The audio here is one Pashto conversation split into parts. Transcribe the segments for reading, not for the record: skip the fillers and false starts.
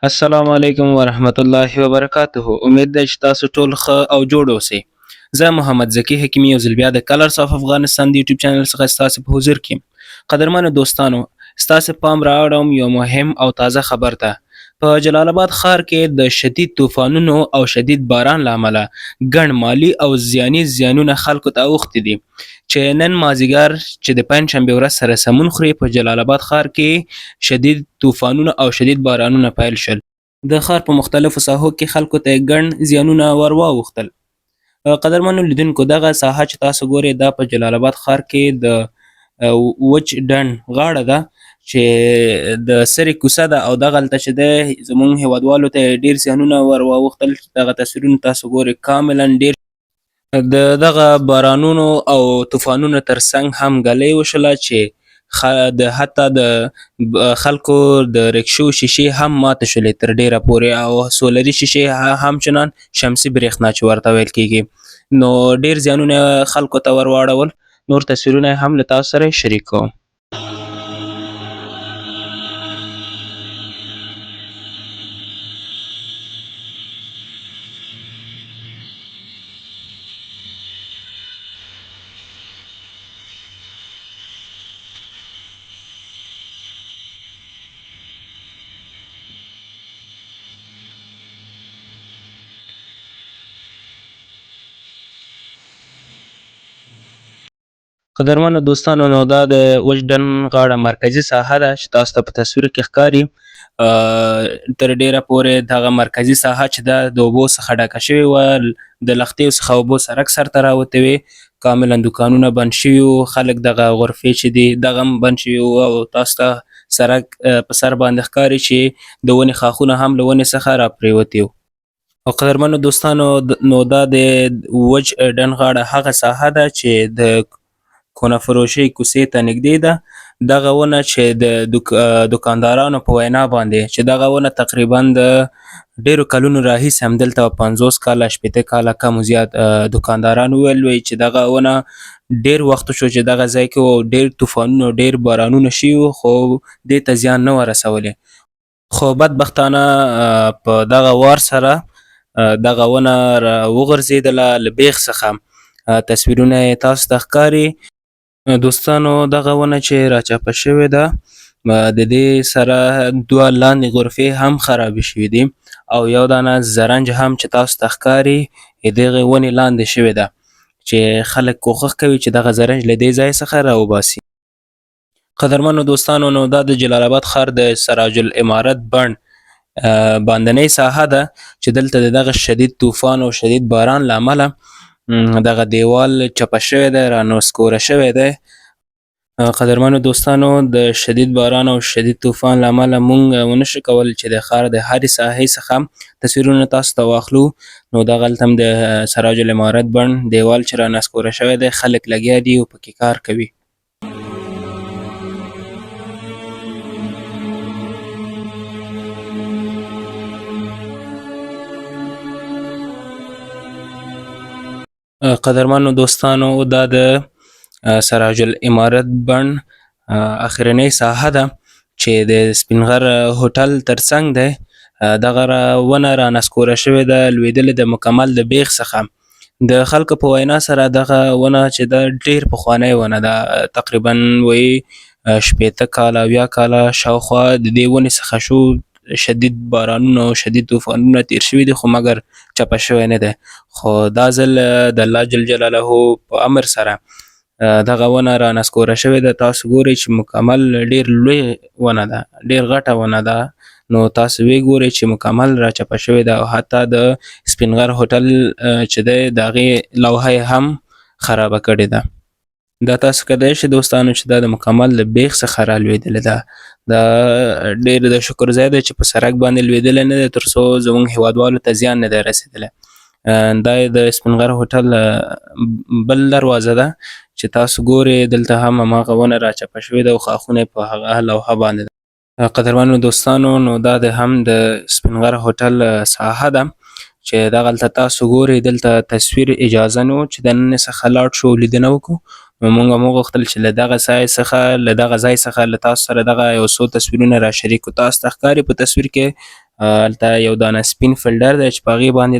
السلام علیکم ورحمت الله وبرکاته. امید ده چې تاسو ټول ښه او جوړ اوسئ. زه محمد ذکي حکیمي یو ځل بیا د کلرز اف افغانستان د یوټیوب چینل څخه ستاسو په حضور کې قدرمنو دوستانو ستاسو پام راوړم یو مهم او تازه خبر ته. په جلال آباد ښار کې د شدید طوفانونو او شدید باران له امله ګڼ مالی او زیاني زیانونه خلکو ته اوښتي دي چې نن مازدیګر چې د پنجشنبې ورځ سره سمون خوري په جلال آباد ښار کې شدید طوفانونه او شدید بارانونه پیل شول. د ښار په مختلفو ساحو کې خلکو ته ګڼ زیانونه ور واوښتل. قدرمنو لیدونکو دغه ساحه چې تاسو ګورئ دا په جلال آباد ښار کې د وچ ډنډ غاړه ده چې د سرې کوڅه ده او دغلته چې دی زموږ هیوادوالو ته ډېر زیانونه ور واوښتل. دغه تصویرونه تاسو ګورئ کاملا ډېر د دغه بارانونو او طوفانونو ترڅنګ هم ګلۍ وشوله چې د حتی د خلکو د رکشو شیشې هم ماته شولې تر ډیره پورې او سولري شیشې همچنان شمسي برېښنا چې ورته ویل کیږي نو ډیر زیانونه خلکو ته ور واړول. نور تصویرونه هم له تاسو سره شریک کوم. قدرمنو دوستانو نو دا د وجدن غاړه مرکزی ساحه ده چې تاسو ته په تصویر کې ښکاري. تر ډیره پورې دغه مرکزی ساحه چې ده د اوبو څخه ډکه شوې وه د لښتیو څخه اوبو سرک سرته راوتې وې کاملا دوکانونه بند شوي وو خلک دغه غرفې چې دي دغه هم بند شوي وو او تاسو ته سرک په سر باندې ښکاري چې د ونې ښاخونه هم له ونې څخه راپرېوتي وو. او قدرمنو دوستانو نو دا د وچ ډنډ غاړه هغه ساحه ده چې د کونه فروشۍ کوڅې ته نږدې ده. دغه ونه چې د دوکاندارانو په وینا باندې چې دغه ونه تقریبا د ډیرو کلونو راهیسې همدلته 50 کاله 80 کاله کم و زیات دوکانداران وویل چې دغه ونه ډیر وخت شو چې دغه ځای کې و ډیر طوفانونه ډیر بارانونه شوي وو خو دې ته زیان نه ورسولی خو بدبختانه په دغه وار سره دغه ونه وغورځېدله له بیخ څخه. تصویرونه یې تاسو ته ښکاري. دوستانو دغه ونه چې راچاپه شوې ده د دې سره دوه لاندې غرفې هم خرابې شوي دي او یو دانه زرنج هم چې تاسو ته ښکاري دغې ونې لاندې شوې ده چې خلک کوښښ کوي چې دغه زرنج له دې ځای څخه راوباسي. قدرمنو دوستانو نو دا د جلال آباد ښار د سراج العمارت بڼ باندنۍ ساحه ده چې دلته د دغه شدید طوفان او شدید باران له امله دغه دیوال چپه شوی دی رانسکوره شوی دی. قدرمنو دوستانو د شدید باران او شدید طوفان له امله مونږ ونشو کولی چې د ښار د هرې ساحې څخه تصویرونه تاسو ته واخلو. نو دغلته هم د سراج العمارت بڼ دیوال چې رانسکوره شوی دی خلک لګیا دي او پکې کار کوي. قدرمنو دوستانو دا د سراج العمارت بڼ اخرنۍ ساحه ده چې د سپین غر هوټل ترڅنګ دی. دغه ونه رانسکوره شوې ده لوېدلې ده مکمل د بیخ څخه. د خلکو په وینا سره دغه ونه چې ده ډېر پخوانۍ ونه ده تقریبا وایي 80 کاله 70 کاله شاوخوا د دې ونې څخه شو شدید بارانونه او شدید طوفانونه تیر شوي دي خو مګر چپه شوی نه دی. خو دا ځل د الله جل جلاله په امر سره دغه ونه رانسکوره شوې ده. تاسو ګورئ چې مکمل ډیر لوی ونه ده ډیر غټه ونه ده نو تاسو وی ګورئ چې مکمل راچپه شوې ده او حتی د سپین غر هوټل چې دی د هغې لوحه هم خرابه کړې ده. دا تاسو کدی شي دوستانو چې دا د مکمل د بیخ څخه رالوېدلې ده. دا ډېر د شکر ځای دی چې په سړک باندې لوېدلی نه دی تر څو زموږ هیوادوالو ته زیان نه دی رسېدلی. دا د سپین غر هوټل بل دروازه ده چې تاسو ګورئ دلته هم هماغه ونه راچپه شوې ده او ښاخونه یې په هغه لوحه باندې ده. قدرمنو دوستانو نو دا د هم د سپین غر هوټل ساحه ده چې دغلته تاسو ګورئ دلته تصویر اجازه نه و چې دننه څخه لاړ شو لیدنه وکړو نو مونږ هم وغوښتل چې له دغه ځای څخه له تاسو سره دغه یو څو تصویرونه را شریک کړو. تاسو ته ښکاري په تصویر کې هلته یو دانه سپین فلډر دی چې په هغې باندې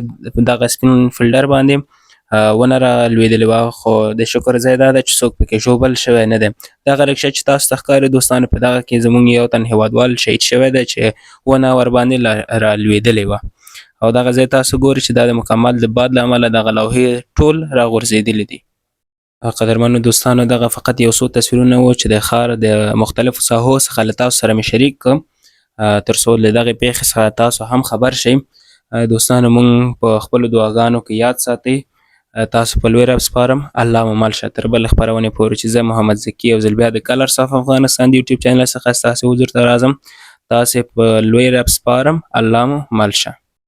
دغه سپین فلډر باندې ونه را لوېدلې وه، خو د شکر ځای دا ده چې څوک پکې ژوبل شوی نه دی. دغه رکشه چې تاسو ته ښکاري دوستانو، په دغه کې زموږ یو تن هېوادوال شهید شوی دی چې ونه ورباندې را لوېدلې وه، او دغه ځای تاسو ګورئ چې دا د مکمل د باد له امله دغه لوحې ټول راغورځېدلې دي. قدرمنو دوستانو، دغه فقط یو څو تصویرونه وو چې د ښار د مختلفو ساحو څخه له تاسو سره مې شریک کړم، تر څو له دغې پیښې څخه تاسو هم خبر شئ. دوستانو، موږ په خپلو دعاګانو کې یاد ساتئ. تاسو په لوی رب سپارم. الله مو مل شه. تر بلې خپرونې پورې چې زه محمد ذکي یو ځل بیا د کلرز اف افغانستان د یوټیوب چینل څخه ستاسې حضور ته راځم، تاسې په لوی رب سپارم. الله مو مل شه.